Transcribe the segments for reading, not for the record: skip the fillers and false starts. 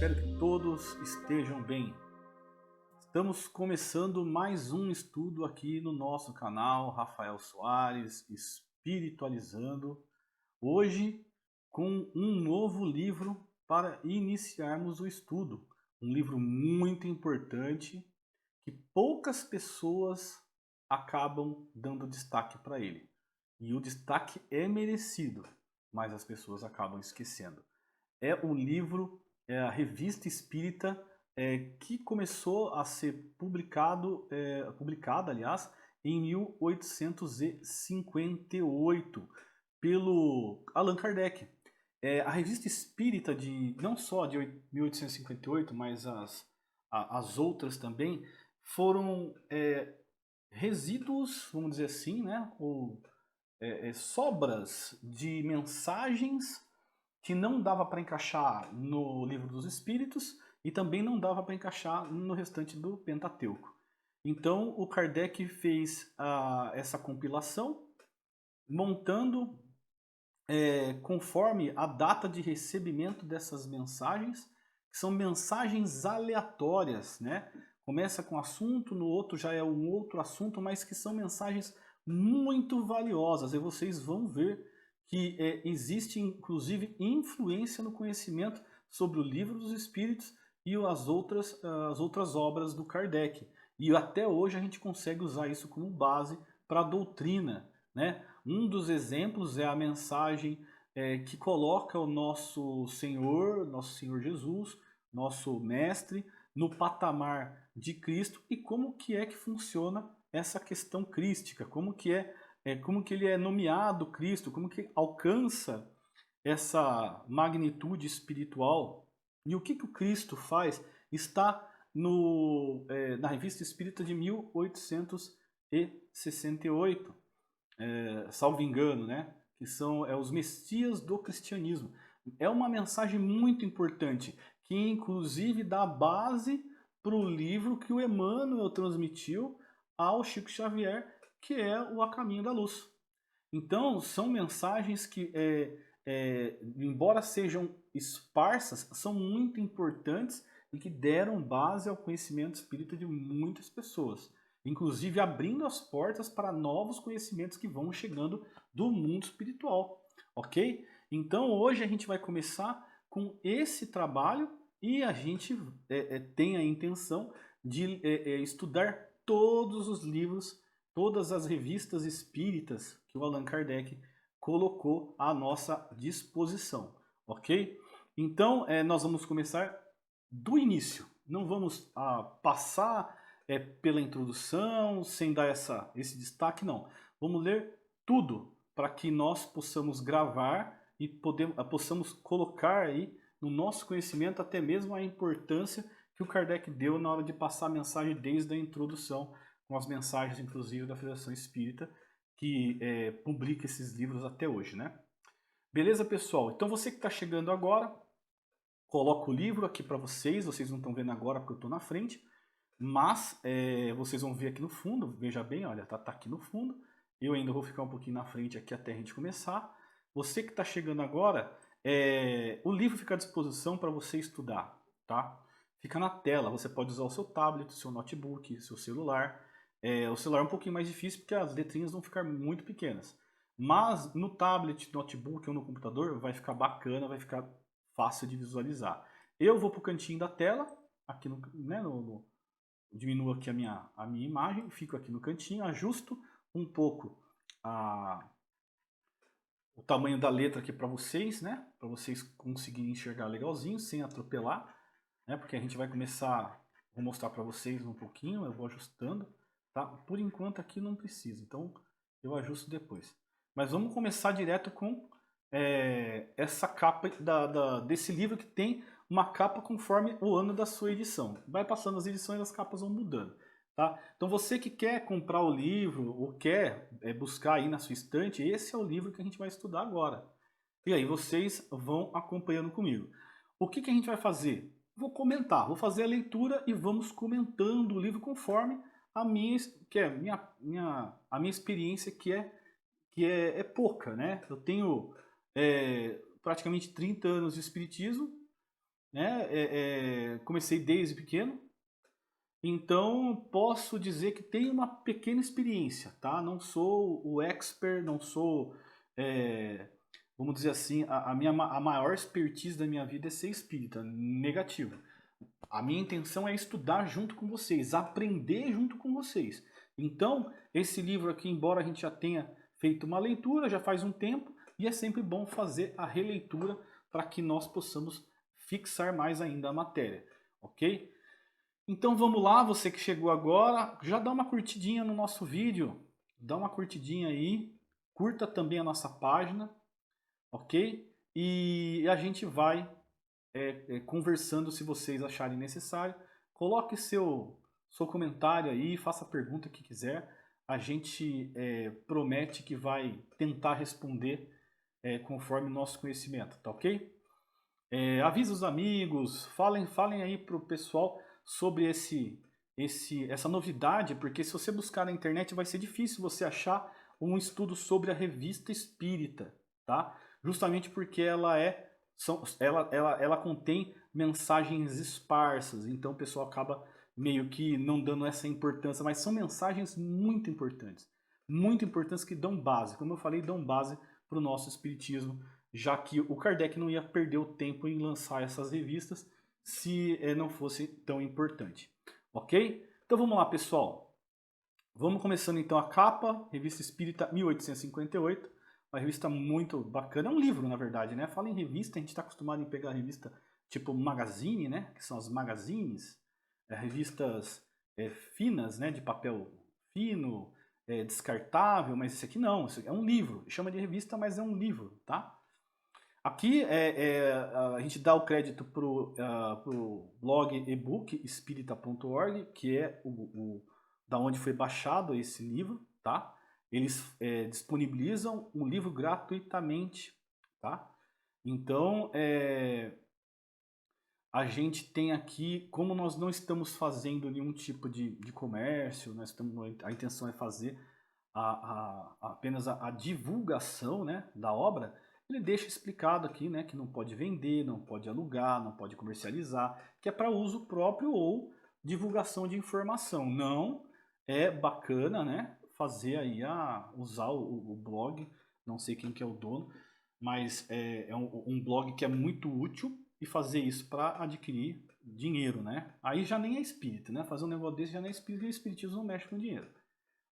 espero que todos estejam bem. Estamos começando mais um estudo aqui no nosso canal, Rafael Soares, Espiritualizando. Hoje com um novo livro para iniciarmos o estudo. Um livro muito importante que poucas pessoas acabam dando destaque para ele. E o destaque é merecido, mas as pessoas acabam esquecendo. É um livro, é a Revista Espírita, que começou a ser publicada, aliás, em 1858, pelo Allan Kardec. A Revista Espírita, não só de 1858, mas as outras também, foram resíduos, vamos dizer assim, né? Ou sobras de mensagens que não dava para encaixar no Livro dos Espíritos e também não dava para encaixar no restante do Pentateuco. Então o Kardec fez essa compilação, montando conforme a data de recebimento dessas mensagens, que são mensagens aleatórias, né? Começa com um assunto, no outro já é um outro assunto, mas que são mensagens muito valiosas. E vocês vão ver que existe inclusive influência no conhecimento sobre o Livro dos Espíritos e as outras obras do Kardec. E até hoje a gente consegue usar isso como base para a doutrina, né? Um dos exemplos é a mensagem que coloca o nosso Senhor Jesus, nosso Mestre, no patamar de Cristo e como que é que funciona essa questão crística, como que ele é nomeado Cristo, como que alcança essa magnitude espiritual. E o que o Cristo faz está na Revista Espírita de 1868, salvo engano, né? Que são os Messias do Cristianismo. É uma mensagem muito importante, que inclusive dá base para o livro que o Emmanuel transmitiu ao Chico Xavier, que é o A Caminho da Luz. Então, são mensagens que, embora sejam esparsas, são muito importantes e que deram base ao conhecimento espírita de muitas pessoas. Inclusive abrindo as portas para novos conhecimentos que vão chegando do mundo espiritual, ok? Então hoje a gente vai começar com esse trabalho e a gente tem a intenção de estudar todos os livros, todas as revistas espíritas que o Allan Kardec colocou à nossa disposição, ok? Então nós vamos começar do início, não vamos passar pela introdução, sem dar esse destaque, não. Vamos ler tudo para que nós possamos gravar e possamos colocar aí no nosso conhecimento até mesmo a importância que o Kardec deu na hora de passar a mensagem desde a introdução, com as mensagens, inclusive, da Federação Espírita, que publica esses livros até hoje, né? Beleza, pessoal? Então você que está chegando agora, coloco o livro aqui para vocês não estão vendo agora porque eu estou na frente, mas vocês vão ver aqui no fundo, veja bem, olha, tá aqui no fundo. Eu ainda vou ficar um pouquinho na frente aqui até a gente começar. Você que está chegando agora, o livro fica à disposição para você estudar, tá? Fica na tela, você pode usar o seu tablet, o seu notebook, seu celular. O celular é um pouquinho mais difícil porque as letrinhas vão ficar muito pequenas. Mas no tablet, notebook ou no computador vai ficar bacana, vai ficar fácil de visualizar. Eu vou para o cantinho da tela, aqui diminuo aqui a minha imagem, fico aqui no cantinho, ajusto um pouco o tamanho da letra aqui para vocês, né? Para vocês conseguirem enxergar legalzinho, sem atropelar, né? Porque a gente vai começar, vou mostrar para vocês um pouquinho, eu vou ajustando, tá? Por enquanto aqui não precisa, então eu ajusto depois. Mas vamos começar direto com essa capa desse livro que tem uma capa conforme o ano da sua edição. Vai passando as edições, as capas vão mudando. Tá? Então você que quer comprar o livro ou quer buscar aí na sua estante, esse é o livro que a gente vai estudar agora. E aí vocês vão acompanhando comigo. O que a gente vai fazer? Vou comentar, vou fazer a leitura e vamos comentando o livro conforme a minha experiência que é pouca, né? Eu tenho praticamente 30 anos de espiritismo né? Comecei desde pequeno, então posso dizer que tenho uma pequena experiência, tá? Não sou o expert, não sou, vamos dizer assim, a maior expertise da minha vida é ser espírita, negativo. A minha intenção é estudar junto com vocês, aprender junto com vocês. Então, esse livro aqui, embora a gente já tenha feito uma leitura, já faz um tempo, e é sempre bom fazer a releitura para que nós possamos fixar mais ainda a matéria, ok? Então vamos lá, você que chegou agora, já dá uma curtidinha no nosso vídeo, dá uma curtidinha aí, curta também a nossa página, ok? E a gente vai conversando se vocês acharem necessário. Coloque seu comentário aí, faça a pergunta que quiser. A gente promete que vai tentar responder conforme nosso conhecimento, tá ok? Avisa os amigos, falem aí pro pessoal sobre essa novidade, porque se você buscar na internet vai ser difícil você achar um estudo sobre a revista espírita, tá? Justamente porque ela contém mensagens esparsas, então o pessoal acaba meio que não dando essa importância, mas são mensagens muito importantes que dão base, como eu falei, dão base para o nosso espiritismo, já que o Kardec não ia perder o tempo em lançar essas revistas se não fosse tão importante. Ok? Então vamos lá, pessoal. Vamos começando então a capa, Revista Espírita 1858, uma revista muito bacana, é um livro na verdade, né? Fala em revista, a gente está acostumado em pegar revista tipo magazine, né? Que são as magazines, revistas finas, né? De papel fino, descartável, mas esse aqui não, isso aqui é um livro, chama de revista, mas é um livro, tá? Aqui a gente dá o crédito para o blog ebook espírita.org, que é da onde foi baixado esse livro, tá? Eles disponibilizam o livro gratuitamente, tá? Então, a gente tem aqui, como nós não estamos fazendo nenhum tipo de comércio, a intenção é fazer apenas a divulgação, né, da obra. Ele deixa explicado aqui, né, que não pode vender, não pode alugar, não pode comercializar, que é para uso próprio ou divulgação de informação. Não é bacana, né, fazer aí usar o blog, não sei quem que é o dono, mas é um blog que é muito útil, e fazer isso para adquirir dinheiro, né? Aí já nem é espírita, né? Fazer um negócio desse já nem é espírita, e o espiritismo não mexe com dinheiro,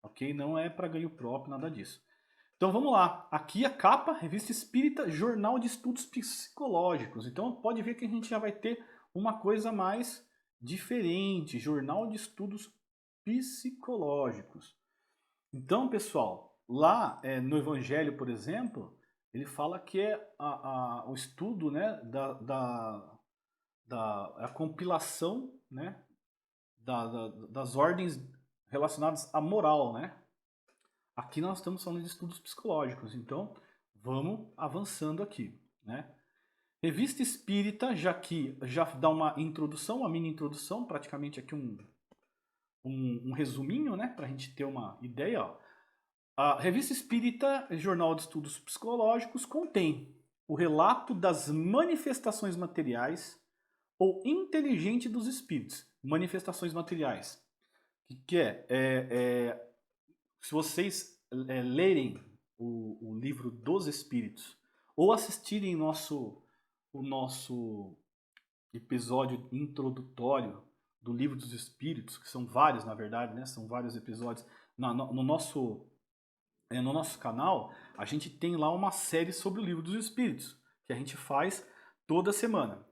ok? Não é para ganho próprio, nada disso. Então vamos lá, aqui a capa, Revista Espírita, Jornal de Estudos Psicológicos. Então pode ver que a gente já vai ter uma coisa mais diferente, Jornal de Estudos Psicológicos. Então, pessoal, lá no Evangelho, por exemplo, ele fala que é o estudo, né, a compilação, né, das ordens relacionadas à moral, né? Aqui nós estamos falando de estudos psicológicos, então vamos avançando aqui, né? Revista Espírita, já dá uma introdução, uma mini introdução, praticamente aqui um resuminho, né, para a gente ter uma ideia, ó. A Revista Espírita, Jornal de Estudos Psicológicos, contém o relato das manifestações materiais ou inteligente dos espíritos. Manifestações materiais. O que se vocês lerem o livro dos Espíritos ou assistirem o nosso episódio introdutório do Livro dos Espíritos, que são vários, na verdade, né? São vários episódios. No nosso canal, a gente tem lá uma série sobre o Livro dos Espíritos, que a gente faz toda semana.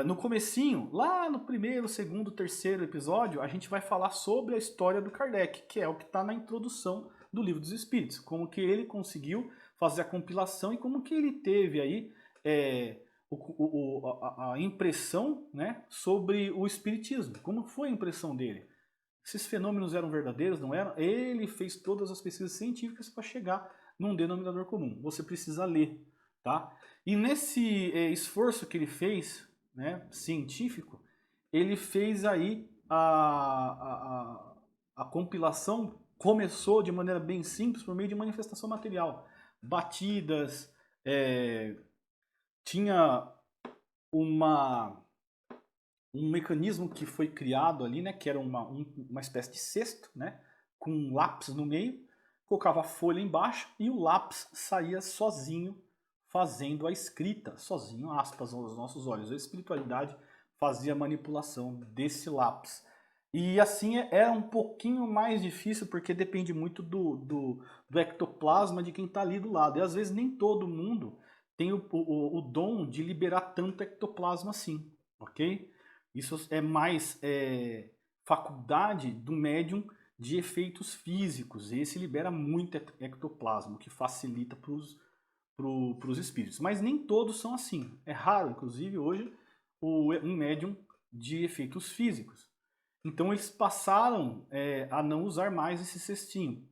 No comecinho, lá no primeiro, segundo, terceiro episódio, a gente vai falar sobre a história do Kardec, que é o que está na introdução do Livro dos Espíritos, como que ele conseguiu fazer a compilação e como que ele teve aí a impressão, né, sobre o Espiritismo, como foi a impressão dele. Esses fenômenos eram verdadeiros, não eram? Ele fez todas as pesquisas científicas para chegar num denominador comum. Você precisa ler, tá? E nesse esforço que ele fez, né, científico, ele fez aí a compilação, começou de maneira bem simples por meio de manifestação material. Batidas, tinha uma um mecanismo que foi criado ali, né, que era uma espécie de cesto, né, com um lápis no meio, colocava a folha embaixo e o lápis saía sozinho fazendo a escrita, sozinho, aspas, aos nossos olhos. A espiritualidade fazia a manipulação desse lápis. E assim é um pouquinho mais difícil porque depende muito do ectoplasma de quem está ali do lado. E às vezes nem todo mundo tem o dom de liberar tanto ectoplasma assim, ok? Isso é mais faculdade do médium de efeitos físicos. Esse libera muito ectoplasma, o que facilita para os espíritos. Mas nem todos são assim. É raro, inclusive, hoje, um médium de efeitos físicos. Então eles passaram a não usar mais esse cestinho,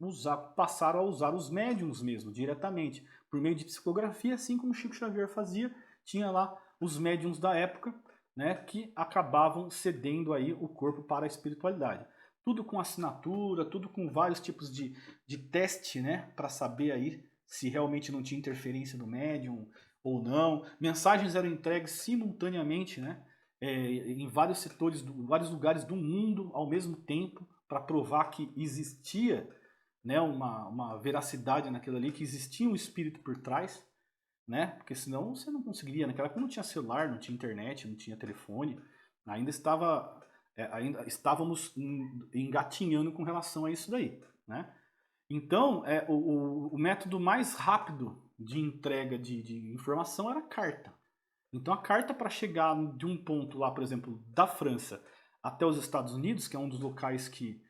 passaram a usar os médiums mesmo, diretamente, por meio de psicografia, assim como Chico Xavier fazia, tinha lá os médiums da época, né, que acabavam cedendo aí o corpo para a espiritualidade. Tudo com assinatura, tudo com vários tipos de teste, né, para saber aí se realmente não tinha interferência do médium ou não. Mensagens eram entregues simultaneamente, né, em vários setores, vários lugares do mundo ao mesmo tempo, para provar que existia, né, uma veracidade naquilo ali, que existia um espírito por trás, né? Porque senão você não conseguiria. Naquela época não tinha celular, não tinha internet, não tinha telefone, ainda ainda estávamos engatinhando com relação a isso daí, né? Então, o método mais rápido de entrega de informação era a carta. Então, a carta para chegar de um ponto lá, por exemplo, da França até os Estados Unidos, que é um dos locais que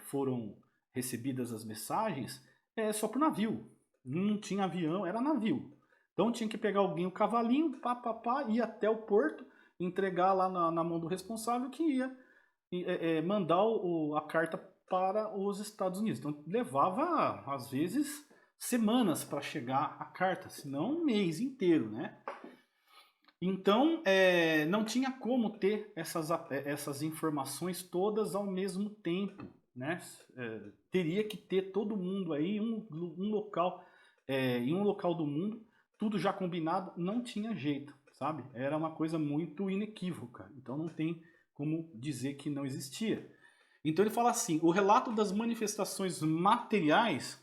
foram recebidas as mensagens, é só por navio. Não tinha avião, era navio. Então tinha que pegar alguém, o cavalinho, ir até o porto, entregar lá na mão do responsável que ia mandar a carta para os Estados Unidos. Então levava, às vezes, semanas para chegar a carta, se não um mês inteiro, né? Então, não tinha como ter essas informações todas ao mesmo tempo, né? Teria que ter todo mundo aí em um local, em um local do mundo, tudo já combinado, não tinha jeito, sabe? Era uma coisa muito inequívoca, então não tem como dizer que não existia. Então ele fala assim, o relato das manifestações materiais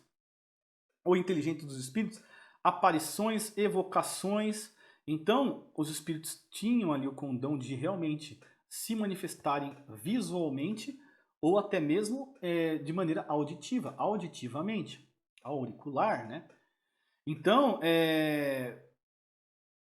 ou inteligentes dos espíritos, aparições, evocações. Então, os espíritos tinham ali o condão de realmente se manifestarem visualmente ou até mesmo de maneira auditiva, auditivamente, auricular, né? Então,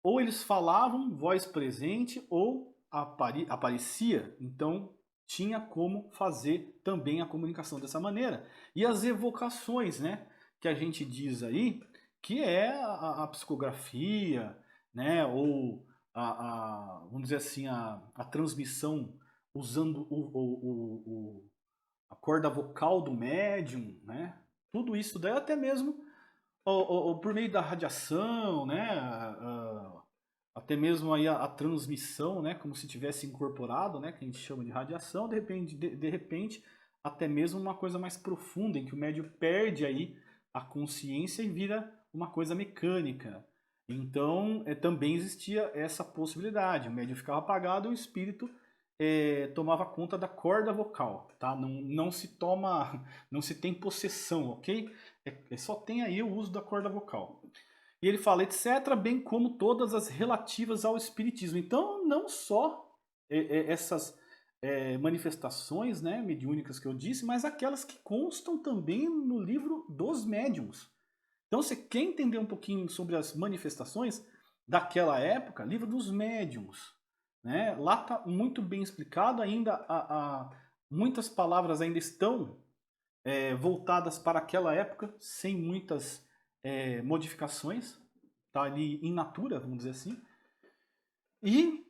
ou eles falavam, voz presente, ou aparecia. Então, tinha como fazer também a comunicação dessa maneira. E as evocações, né? Que a gente diz aí, que é a psicografia, né? Ou vamos dizer assim, a transmissão usando a corda vocal do médium, né? Tudo isso daí até mesmo ou por meio da radiação, né? Até mesmo aí a transmissão, né? Como se tivesse incorporado, né? Que a gente chama de radiação, de repente, até mesmo uma coisa mais profunda, em que o médium perde aí a consciência e vira uma coisa mecânica. Então, também existia essa possibilidade. O médium ficava apagado e o espírito tomava conta da corda vocal, tá? Não se toma, não se tem possessão, ok? Só tem aí o uso da corda vocal. E ele fala, etc., bem como todas as relativas ao espiritismo. Então, não só essas manifestações, né, mediúnicas que eu disse, mas aquelas que constam também no livro dos médiuns. Então, você quer entender um pouquinho sobre as manifestações daquela época? Livro dos médiuns. Né? Lá está muito bem explicado, ainda muitas palavras ainda estão voltadas para aquela época, sem muitas modificações, está ali in natura, vamos dizer assim. E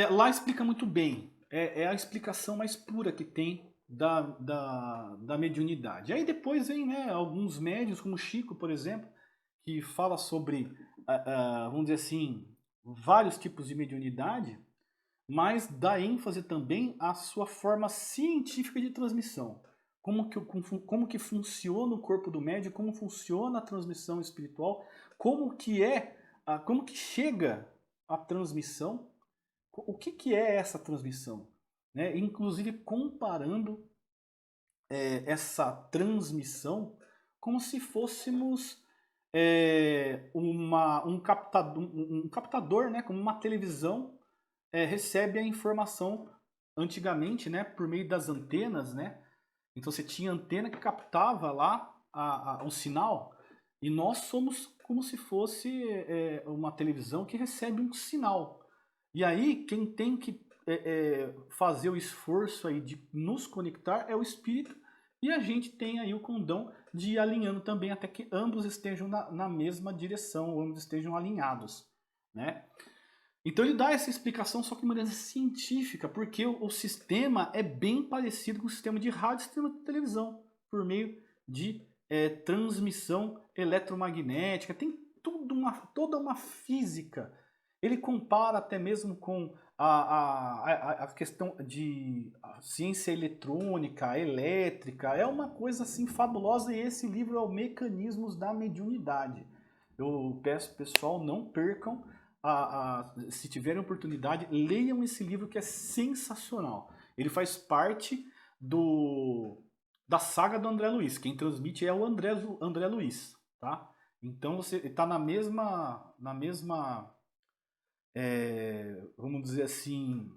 lá explica muito bem, é a explicação mais pura que tem da mediunidade. Aí depois vem, né, alguns médiuns, como Chico, por exemplo, que fala sobre, vamos dizer assim, vários tipos de mediunidade, mas dá ênfase também à sua forma científica de transmissão. Como que funciona o corpo do médium, como funciona a transmissão espiritual, como que chega a transmissão, O que, que é essa transmissão? Né? Inclusive comparando essa transmissão como se fôssemos um captador, né? Como uma televisão recebe a informação antigamente, né? Por meio das antenas, né? Então você tinha antena que captava lá o sinal e nós somos como se fosse uma televisão que recebe um sinal. E aí quem tem que fazer o esforço aí de nos conectar é o espírito e a gente tem aí o condão de ir alinhando também até que ambos estejam na mesma direção, ambos estejam alinhados, né? Então ele dá essa explicação só que de maneira científica, porque o sistema é bem parecido com o sistema de rádio e sistema de televisão, por meio de transmissão eletromagnética, tem toda uma física. Ele compara até mesmo com a questão de ciência eletrônica, elétrica, é uma coisa assim fabulosa e esse livro é o Mecanismos da Mediunidade. Eu peço pessoal, não percam, se tiverem oportunidade, leiam esse livro que é sensacional. Ele faz parte da saga do André Luiz. Quem transmite é o André Luiz, tá? Então você está na mesma vamos dizer assim,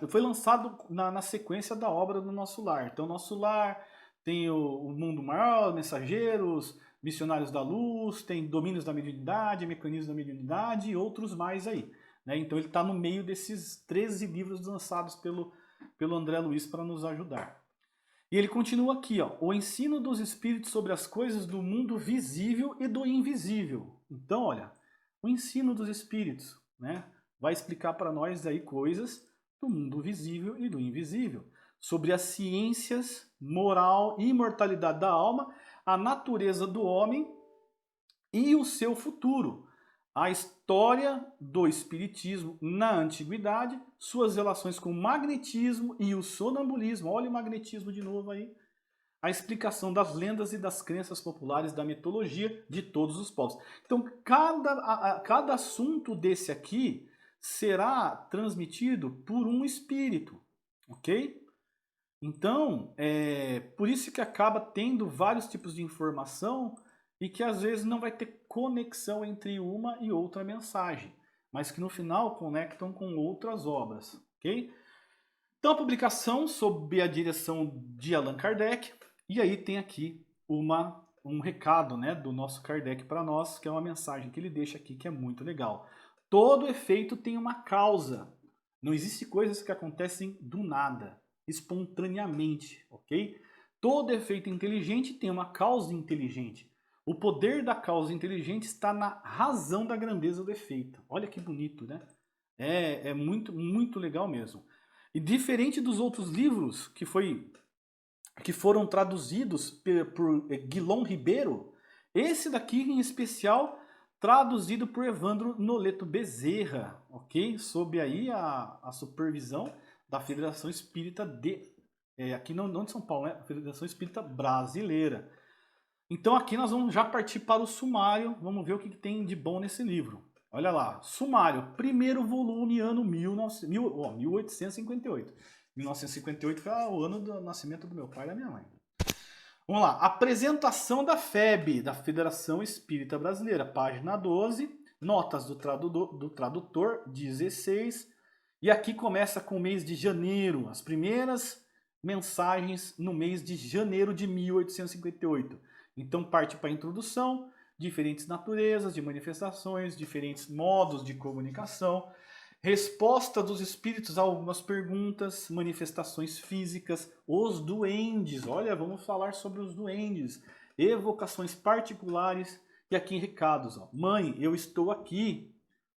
foi lançado na sequência da obra do Nosso Lar. Então, Nosso Lar tem o Mundo Maior, Mensageiros, Missionários da Luz, tem Domínios da Mediunidade, Mecanismos da Mediunidade e outros mais aí. Né? Então, ele está no meio desses 13 livros lançados pelo André Luiz para nos ajudar. E ele continua aqui, ó, o ensino dos espíritos sobre as coisas do mundo visível e do invisível. Então, olha, o ensino dos espíritos, né, vai explicar para nós aí coisas do mundo visível e do invisível, sobre as ciências, moral e imortalidade da alma, a natureza do homem e o seu futuro, a história do espiritismo na antiguidade, suas relações com o magnetismo e o sonambulismo, olha o magnetismo de novo aí, a explicação das lendas e das crenças populares da mitologia de todos os povos. Então, cada assunto desse aqui será transmitido por um espírito, ok? Então, por isso que acaba tendo vários tipos de informação e que às vezes não vai ter conexão entre uma e outra mensagem, mas que no final conectam com outras obras, ok? Então, a publicação sob a direção de Allan Kardec, e aí tem aqui um recado, né, do nosso Kardec para nós, que é uma mensagem que ele deixa aqui que é muito legal. Todo efeito tem uma causa. Não existe coisas que acontecem do nada, espontaneamente, ok? Todo efeito inteligente tem uma causa inteligente. O poder da causa inteligente está na razão da grandeza do efeito. Olha que bonito, né? É muito, muito legal mesmo. E diferente dos outros livros que foram traduzidos por Guilom Ribeiro, esse daqui em especial traduzido por Evandro Noleto Bezerra, ok? Sob aí a supervisão da Federação Espírita aqui não de São Paulo, né? A Federação Espírita Brasileira. Então aqui nós vamos já partir para o sumário, vamos ver o que tem de bom nesse livro. Olha lá, sumário, primeiro volume, ano 1858. 1958 foi o ano do nascimento do meu pai e da minha mãe. Vamos lá, apresentação da FEB, da Federação Espírita Brasileira, página 12, notas do tradutor, 16, e aqui começa com o mês de janeiro, as primeiras mensagens no mês de janeiro de 1858. Então parte para a introdução, diferentes naturezas de manifestações, diferentes modos de comunicação, resposta dos espíritos a algumas perguntas, manifestações físicas, os duendes, olha, vamos falar sobre os duendes, evocações particulares e aqui em recados, ó. Mãe, eu estou aqui,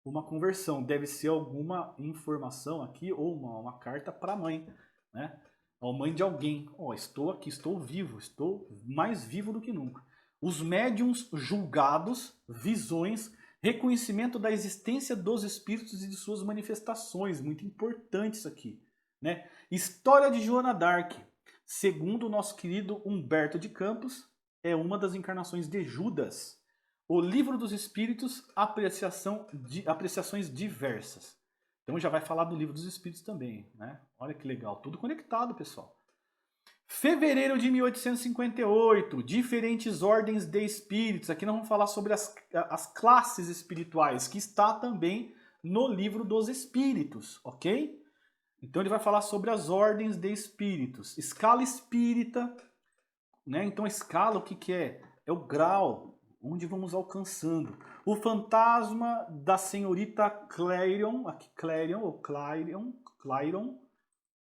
uma conversão, deve ser alguma informação aqui ou uma carta para a mãe, né? A mãe de alguém, ó, estou aqui, estou vivo, estou mais vivo do que nunca. Os médiuns julgados, visões, reconhecimento da existência dos espíritos e de suas manifestações, muito importante isso aqui, né? História de Joana d'Arc, segundo o nosso querido Humberto de Campos, é uma das encarnações de Judas. O Livro dos Espíritos, apreciações diversas. Então já vai falar do livro dos Espíritos também, né? Olha que legal, tudo conectado, pessoal. Fevereiro de 1858, diferentes ordens de espíritos. Aqui nós vamos falar sobre as classes espirituais, que está também no livro dos Espíritos, ok? Então ele vai falar sobre as ordens de espíritos. Escala espírita, né? Então a escala, o que que é? É o grau, onde vamos alcançando. O fantasma da senhorita Clarion, aqui Clarion ou Clarion,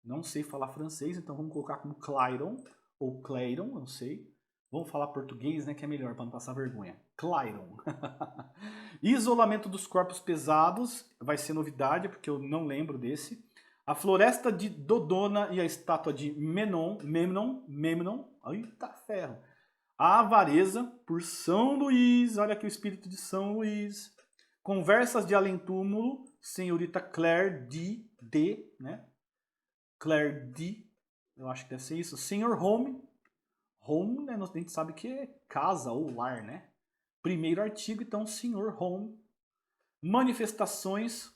não sei falar francês, então vamos colocar como Clarion ou Clarion, não sei. Vamos falar português, né, que é melhor para não passar vergonha. Clarion. Isolamento dos corpos pesados, vai ser novidade, porque eu não lembro desse. A floresta de Dodona e a estátua de Memnon, eita ferro. A avareza por São Luís, olha aqui o espírito de São Luís. Conversas de além-túmulo, senhorita Claire D, né? Claire D, eu acho que deve ser isso. Senhor Home, Home, né, a gente sabe que é casa ou lar, né? Primeiro artigo, então, Senhor Home. Manifestações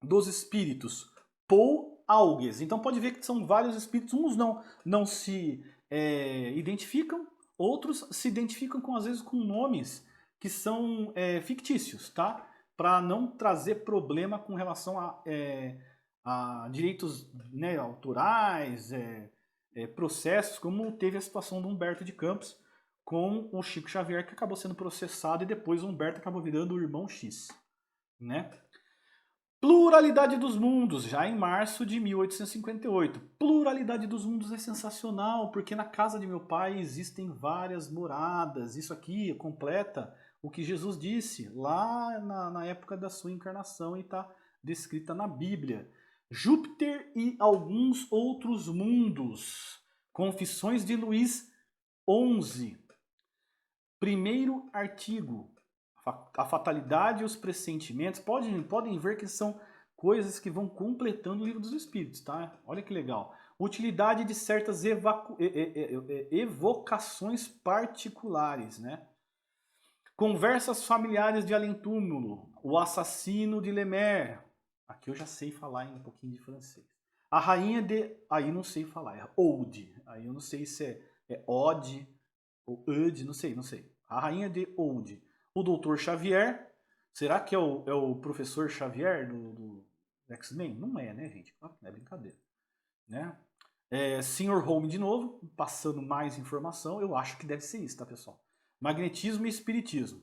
dos espíritos. Paul Auges. Então pode ver que são vários espíritos, uns não se identificam, outros se identificam às vezes com nomes que são fictícios, tá? Para não trazer problema com relação a direitos, né, autorais, processos, como teve a situação do Humberto de Campos com o Chico Xavier, que acabou sendo processado e depois o Humberto acabou virando o irmão X, né? Pluralidade dos mundos, já em março de 1858. Pluralidade dos mundos é sensacional, porque na casa de meu pai existem várias moradas. Isso aqui completa o que Jesus disse lá na época da sua encarnação e está descrita na Bíblia. Júpiter e alguns outros mundos. Confissões de Luís XI. Primeiro artigo. A fatalidade e os pressentimentos. Podem ver que são coisas que vão completando o livro dos Espíritos, tá? Olha que legal. Utilidade de certas evocações particulares, né? Conversas familiares de além-túmulo. O assassino de Lemer. Aqui eu já sei falar um pouquinho de francês. A rainha de... Aí não sei falar, é Oude. Aí eu não sei se é Ode ou Ode, não sei. A rainha de Oude. O Dr. Xavier. Será que é o professor Xavier do X-Men? Não é, né, gente? Não é brincadeira. Né? Sr. Home de novo, passando mais informação. Eu acho que deve ser isso, tá, pessoal? Magnetismo e espiritismo.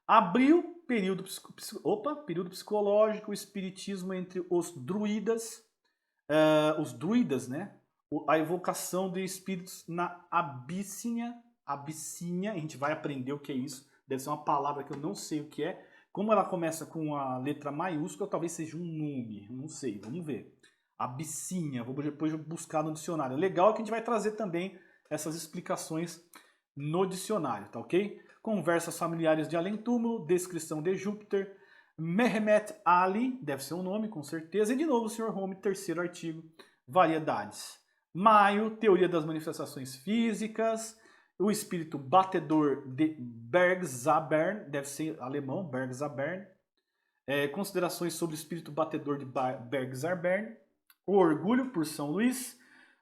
Abril, período psicológico, o espiritismo entre os druidas. Os druidas, né? A evocação de espíritos na Abissínia. Abissínia, a gente vai aprender o que é isso. Deve ser uma palavra que eu não sei o que é. Como ela começa com a letra maiúscula, talvez seja um nome. Não sei, vamos ver. Abissínia, vou depois buscar no dicionário. Legal que a gente vai trazer também essas explicações no dicionário, tá ok? Conversas familiares de além-túmulo, descrição de Júpiter, Mehmet Ali, deve ser um nome, com certeza. E de novo, o Sr. Home, terceiro artigo, variedades. Maio, teoria das manifestações físicas, o espírito batedor de Bergzabern, deve ser alemão, Bergzabern. Considerações sobre o espírito batedor de Bergzabern. O orgulho por São Luís.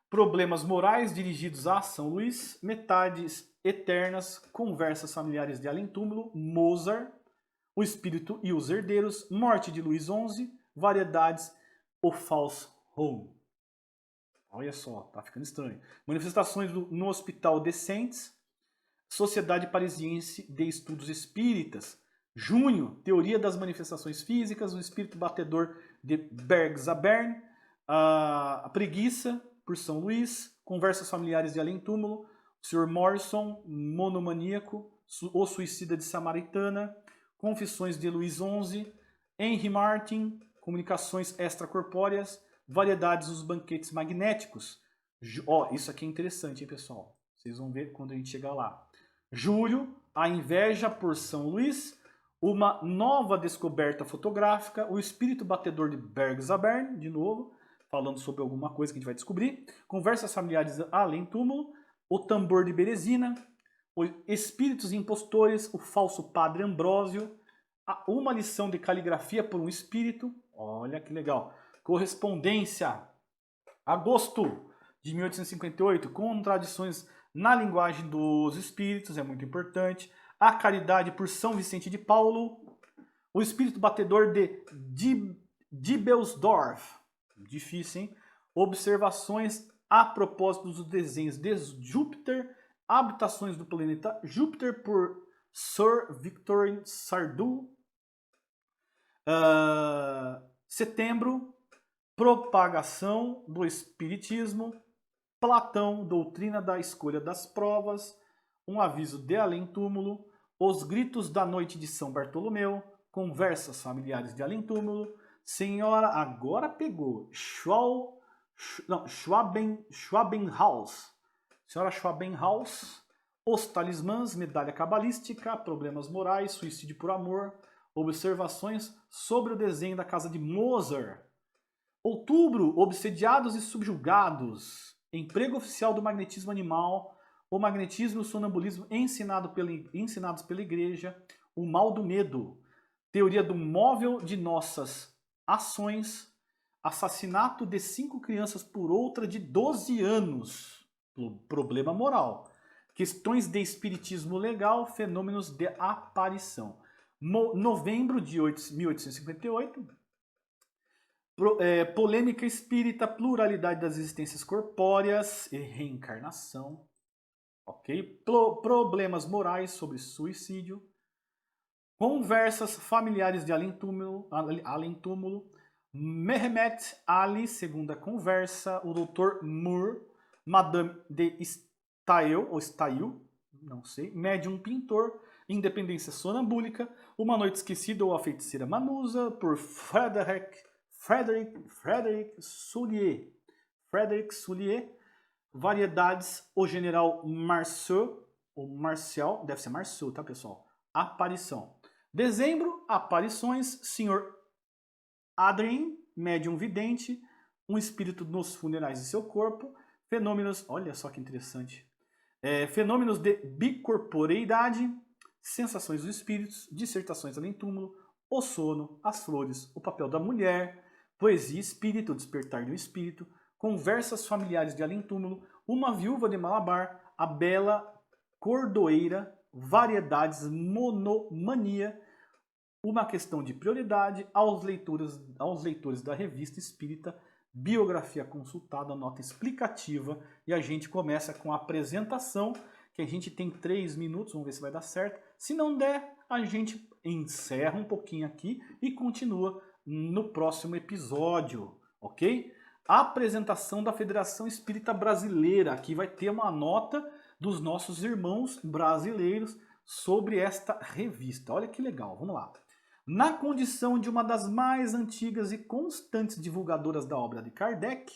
Problemas morais dirigidos a São Luís. Metades eternas, conversas familiares de além-túmulo, Mozart. O espírito e os herdeiros. Morte de Luís XI. Variedades, o falso home. Olha só, tá ficando estranho. Manifestações no Hospital de Saintes. Sociedade Parisiense de Estudos Espíritas. Junho, Teoria das Manifestações Físicas, o Espírito Batedor de Bergzabern. A Preguiça, por São Luís. Conversas Familiares de Além-Túmulo. O Sr. Morrison, Monomaníaco. O Suicida de Samaritana. Confissões de Luís XI. Henry Martin. Comunicações Extracorpóreas. Variedades dos banquetes magnéticos. Isso aqui é interessante, hein, pessoal? Vocês vão ver quando a gente chegar lá. Julho, a inveja por São Luís. Uma nova descoberta fotográfica. O espírito batedor de Bergzabern, de novo, falando sobre alguma coisa que a gente vai descobrir. Conversas familiares além-túmulo. O tambor de Berezina. Espíritos impostores. O falso padre Ambrósio. Uma lição de caligrafia por um espírito. Olha que legal. Correspondência. Agosto de 1858, Contradições na Linguagem dos Espíritos, é muito importante. A Caridade por São Vicente de Paulo. O Espírito Batedor de Dibelsdorf. Difícil, hein? Observações a propósito dos desenhos de Júpiter. Habitações do planeta Júpiter por Sir Victor Sardou. Setembro, Propagação do Espiritismo. Platão, Doutrina da Escolha das Provas. Um aviso de além-túmulo. Os Gritos da Noite de São Bartolomeu. Conversas familiares de além-túmulo. Senhora, agora pegou. Schwabenhaus. Senhora Schwabenhaus. Os Talismãs, Medalha Cabalística. Problemas Morais, Suicídio por Amor. Observações sobre o desenho da casa de Mozart. Outubro, Obsediados e Subjugados. Emprego oficial do magnetismo animal. O magnetismo e o sonambulismo ensinados pela igreja. O mal do medo. Teoria do móvel de nossas ações. Assassinato de 5 crianças por outra de 12 anos. Problema moral. Questões de espiritismo legal. Fenômenos de aparição. Novembro de 1858. Polêmica espírita, pluralidade das existências corpóreas e reencarnação. Ok? Problemas morais sobre suicídio. Conversas familiares de além-túmulo. Mehmet Ali, segunda conversa. O Dr. Moore. Madame de Stael, não sei. Médium pintor. Independência sonambúlica. Uma noite esquecida ou a feiticeira Manusa, por Frederic Soulier. Variedades, o general Marceau, ou Marcial, deve ser Marceau, tá, pessoal? Aparição. Dezembro, aparições, Sr. Adrien, médium vidente, um espírito nos funerais de seu corpo, fenômenos, olha só que interessante, fenômenos de bicorporeidade, sensações dos espíritos, dissertações além-túmulo, o sono, as flores, o papel da mulher, poesia espírito, o despertar do espírito, conversas familiares de além-túmulo, uma viúva de Malabar, a bela cordoeira, variedades, monomania, uma questão de prioridade aos leitores da revista espírita, biografia consultada, nota explicativa, e a gente começa com a apresentação, que a gente tem 3 minutos, vamos ver se vai dar certo. Se não der, a gente encerra um pouquinho aqui e continua no próximo episódio, ok? A apresentação da Federação Espírita Brasileira. Aqui vai ter uma nota dos nossos irmãos brasileiros sobre esta revista. Olha que legal, vamos lá. Na condição de uma das mais antigas e constantes divulgadoras da obra de Kardec,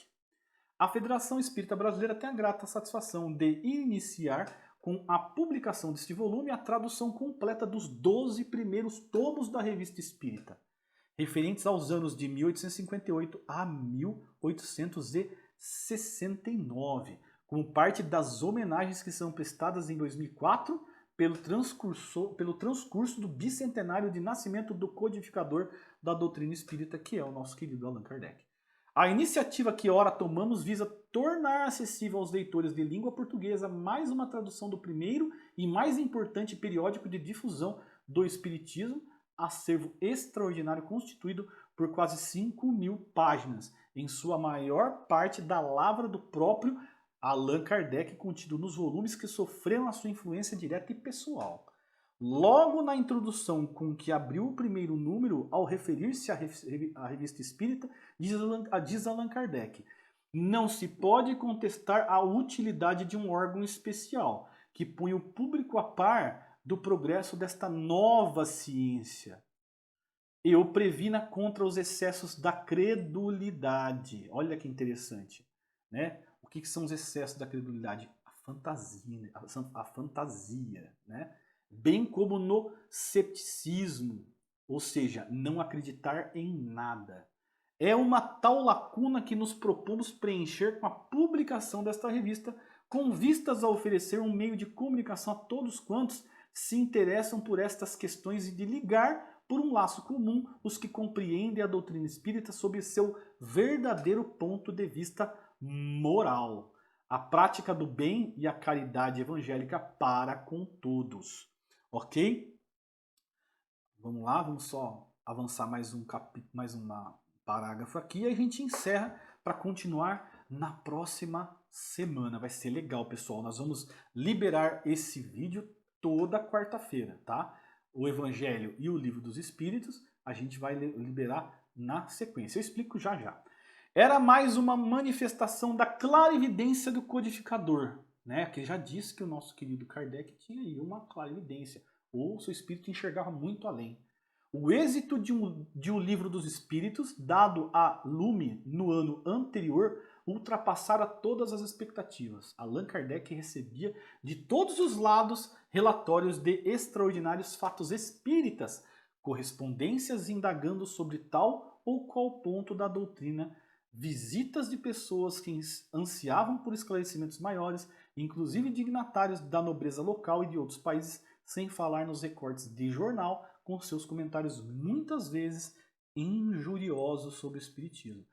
a Federação Espírita Brasileira tem a grata satisfação de iniciar com a publicação deste volume a tradução completa dos 12 primeiros tomos da Revista Espírita, referentes aos anos de 1858 a 1869, como parte das homenagens que são prestadas em 2004 pelo transcurso do bicentenário de nascimento do codificador da doutrina espírita, que é o nosso querido Allan Kardec. A iniciativa que ora tomamos visa tornar acessível aos leitores de língua portuguesa mais uma tradução do primeiro e mais importante periódico de difusão do Espiritismo, acervo extraordinário constituído por quase 5.000 páginas, em sua maior parte da lavra do próprio Allan Kardec, contido nos volumes que sofreram a sua influência direta e pessoal. Logo na introdução com que abriu o primeiro número, ao referir-se à Revista Espírita, diz Allan Kardec: não se pode contestar a utilidade de um órgão especial, que põe o público a par do progresso desta nova ciência e o previna contra os excessos da credulidade. Olha que interessante, né? O que são os excessos da credulidade? A fantasia, né? Bem como no cepticismo, ou seja, não acreditar em nada. É uma tal lacuna que nos propomos preencher com a publicação desta revista, com vistas a oferecer um meio de comunicação a todos quantos se interessam por estas questões e de ligar por um laço comum os que compreendem a doutrina espírita sob seu verdadeiro ponto de vista moral. A prática do bem e a caridade evangélica para com todos. Ok? Vamos lá, vamos só avançar mais um parágrafo aqui e a gente encerra para continuar na próxima semana. Vai ser legal, pessoal. Nós vamos liberar esse vídeo toda quarta-feira, tá? O Evangelho e o Livro dos Espíritos a gente vai liberar na sequência. Eu explico já já. Era mais uma manifestação da clarividência do codificador, né? Que já disse que o nosso querido Kardec tinha aí uma clarividência, ou seu espírito enxergava muito além. O êxito de um Livro dos Espíritos, dado a Lume no ano anterior, ultrapassara todas as expectativas. Allan Kardec recebia de todos os lados relatórios de extraordinários fatos espíritas, correspondências indagando sobre tal ou qual ponto da doutrina, visitas de pessoas que ansiavam por esclarecimentos maiores, inclusive dignatários da nobreza local e de outros países, sem falar nos recortes de jornal, com seus comentários muitas vezes injuriosos sobre o espiritismo.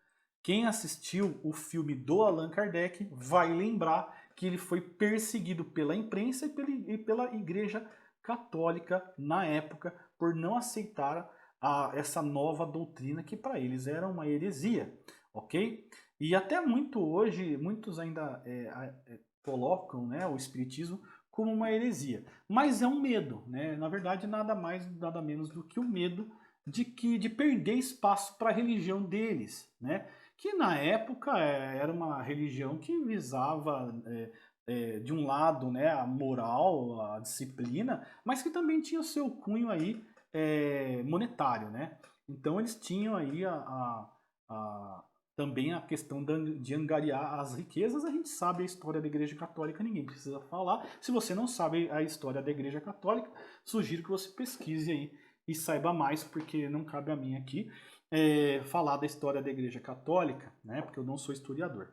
Quem assistiu o filme do Allan Kardec vai lembrar que ele foi perseguido pela imprensa e pela Igreja Católica na época por não aceitar essa nova doutrina que para eles era uma heresia, ok? E até muito hoje, muitos ainda colocam, né, o espiritismo como uma heresia, mas é um medo, né? Na verdade, nada mais, nada menos do que o medo de perder espaço para a religião deles, né? Que na época era uma religião que visava, de um lado, né, a moral, a disciplina, mas que também tinha o seu cunho aí monetário, né? Então eles tinham aí também a questão de angariar as riquezas. A gente sabe a história da Igreja Católica, ninguém precisa falar. Se você não sabe a história da Igreja Católica, sugiro que você pesquise aí e saiba mais, porque não cabe a mim aqui falar da história da Igreja Católica, né? Porque eu não sou historiador.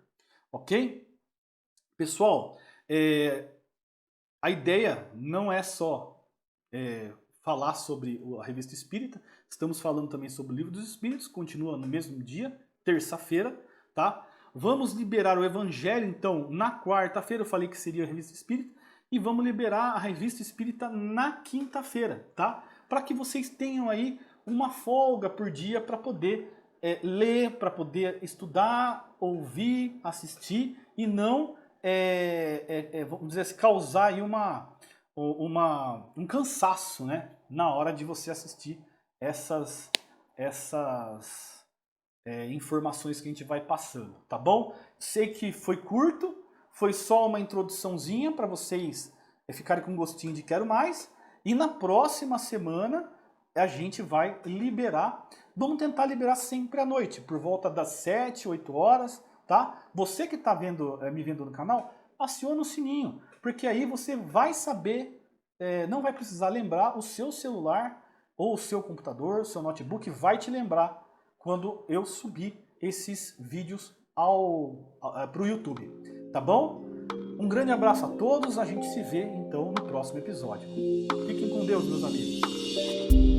Ok? Pessoal, a ideia não é só falar sobre a Revista Espírita, estamos falando também sobre o Livro dos Espíritos, continua no mesmo dia, terça-feira, tá? Vamos liberar o Evangelho, então, na quarta-feira, eu falei que seria a Revista Espírita, e vamos liberar a Revista Espírita na quinta-feira, tá? Para que vocês tenham aí uma folga por dia para poder ler, para poder estudar, ouvir, assistir, e não, vamos dizer assim, causar aí um cansaço, né? Na hora de você assistir essas informações que a gente vai passando, tá bom? Sei que foi curto, foi só uma introduçãozinha para vocês ficarem com gostinho de quero mais. E na próxima semana a gente vai liberar, vamos tentar liberar sempre à noite, por volta das 7, 8 horas, tá? Você que está me vendo no canal, aciona o sininho, porque aí você vai saber, não vai precisar lembrar, o seu celular ou o seu computador, o seu notebook vai te lembrar quando eu subir esses vídeos para o YouTube, tá bom? Um grande abraço a todos, a gente se vê então no próximo episódio. Fiquem com Deus, meus amigos.